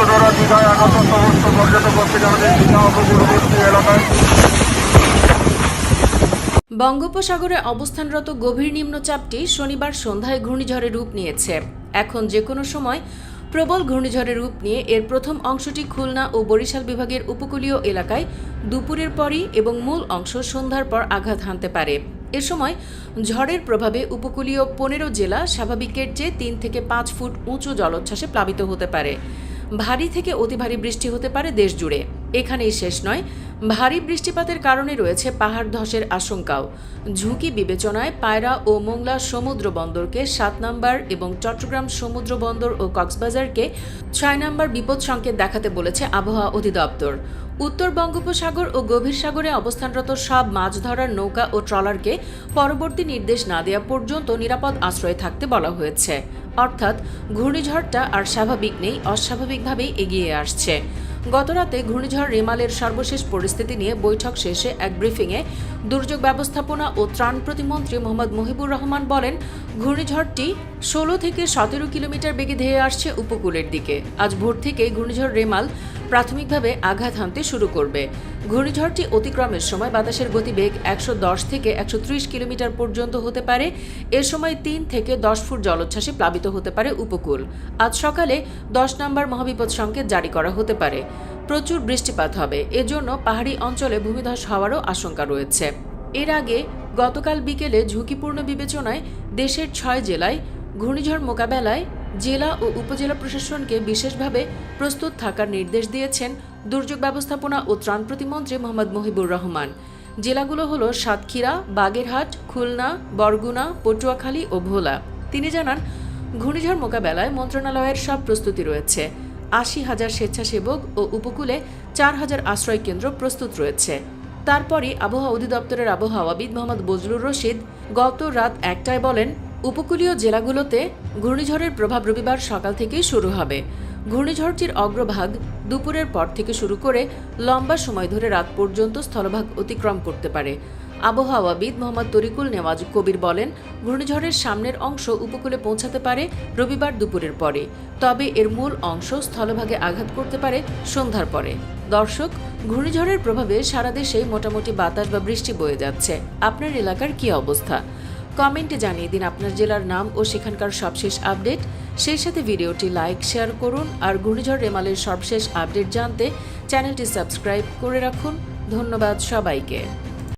দ্বারা দীঘায় আগত সমস্ত পর্যটকদের আমাদের দীঘা উপকূলবর্তী এলাকায়। বঙ্গোপসাগরে অবস্থানরত গভীর নিম্নচাপটি শনিবার সন্ধ্যায় ঘূর্ণিঝড়ে রূপ নিয়েছে। এখন যে কোনো সময় প্রবল ঘূর্ণিঝড়ে রূপ নিয়ে এর প্রথম অংশটি খুলনা ও বরিশাল বিভাগের উপকূলীয় এলাকায় দুপুরের পরই এবং মূল অংশ সন্ধ্যার পর আঘাত হানতে পারে। এ সময় ঝড়ের প্রভাবে উপকূলীয় 15 জেলা স্বাভাবিকের চেয়ে 3 থেকে 5 ফুট উঁচু জলোচ্ছ্বাসে প্লাবিত হতে পারে। ভারী থেকে অতি ভারী বৃষ্টি হতে পারে দেশ জুড়ে। এখানেই শেষ নয়, ভারী বৃষ্টিপাতের কারণে রয়েছে পাহাড় ধসের আশঙ্কাও। ঝুঁকি বিবেচনায় পায়রা ও মোংলা সমুদ্র বন্দরকে 7 নম্বর এবং চট্টগ্রাম সমুদ্র বন্দর ও কক্সবাজারকে 6 নম্বর বিপদ সংকেত দেখাতে বলেছে আবহাওয়া অধিদপ্তর। উত্তর বঙ্গোপসাগর ও গভীর সাগরে অবস্থানরত সব মাছ ধরার নৌকা ও ট্রলারকে পরবর্তী নির্দেশ না দেওয়া পর্যন্ত নিরাপদ আশ্রয়ে থাকতে বলা হয়েছে। অর্থাৎ ঘূর্ণিঝড়টা আর স্বাভাবিক নেই, অস্বাভাবিকভাবেই এগিয়ে আসছে। গতরাতে ঘূর্ণিঝড় রেমালের সর্বশেষ পরিস্থিতি নিয়ে বৈঠক শেষে এক ব্রিফিংয়ে দুর্যোগ ব্যবস্থাপনা ও ত্রাণ প্রতিমন্ত্রী মোহাম্মদ মহিবুর রহমান বলেন, ঘূর্ণিঝড়টি 16 থেকে 17 কিলোমিটার বেগে ধেয়ে আসছে উপকূলের দিকে। আজ ভোর থেকে ঘূর্ণিঝড় রেমাল প্রাথমিকভাবে আঘাত হানতে শুরু করবে। ঘূর্ণিঝড়টি অতিক্রমের সময় বাতাসের গতিবেগ 110 থেকে 130 কিলোমিটার পর্যন্ত হতে পারে। এর সময় 3 থেকে 10 ফুট জলোচ্ছ্বাসে প্লাবিত হতে পারে উপকূল। আজ সকালে 10 নম্বর মহাবিপদ সংকেত জারি করা হতে পারে। প্রচুর বৃষ্টিপাত হবে, এজন্য পাহাড়ি অঞ্চলে ভূমিধস হওয়ারও আশঙ্কা রয়েছে। এর আগে গতকাল বিকেলে ঝুঁকিপূর্ণ বিবেচনায় দেশের 6 জেলায় ঘূর্ণিঝড় মোকাবেলায় জেলা ও উপজেলা প্রশাসনকে বিশেষভাবে প্রস্তুত থাকার নির্দেশ দিয়েছেন দুর্যোগ ব্যবস্থাপনা ও ত্রাণ প্রতিমন্ত্রী মোহাম্মদ মহিবুর রহমান। জেলাগুলো হলো সাতক্ষীরা, বাগেরহাট, খুলনা, বরগুনা, পটুয়াখালী ও ভোলা। তিনি জানান, ঘূর্ণিঝড় মোকাবেলায় মন্ত্রণালয়ের সব প্রস্তুতি রয়েছে। 80,000 স্বেচ্ছাসেবক ও উপকূলে 4,000 আশ্রয় কেন্দ্র প্রস্তুত রয়েছে। তারপরই আবহাওয়া অধিদপ্তরের আবহাওয়াবিদ মোহাম্মদ বজলুর রশিদ গত রাত 1টায় বলেন, উপকূলীয় জেলাগুলোতে ঘূর্ণিঝড়ের প্রভাব রবিবার সকাল থেকেই শুরু হবে। ঘূর্ণিঝড়টির অগ্রভাগ দুপুরের পর থেকে শুরু করে লম্বা সময় ধরে রাত পর্যন্ত স্থলভাগ অতিক্রম করতে পারে। আবহাওয়াবিদ মোহাম্মদ তরিকুল নেওয়াজ কবির বলেন, ঘূর্ণিঝড়ের সামনের অংশ উপকূলে পৌঁছাতে পারে রবিবার দুপুরের পরে, তবে এর মূল অংশ স্থলভাগে আঘাত করতে পারে সন্ধ্যার পরে। দর্শক, ঘূর্ণিঝড়ের প্রভাবে সারা দেশে মোটামুটি বাতাস বা বৃষ্টি বয়ে যাচ্ছে। আপনার এলাকার কী অবস্থা? কমেন্টে জানিয়ে দিন আপনার জেলার নাম ও সেখানকার সবশেষ আপডেট। সেই সাথে ভিডিওটি লাইক, শেয়ার করুন আর ঘূর্ণিঝড় রেমালের সবশেষ আপডেট জানতে চ্যানেলটি সাবস্ক্রাইব করে রাখুন। ধন্যবাদ সবাইকে।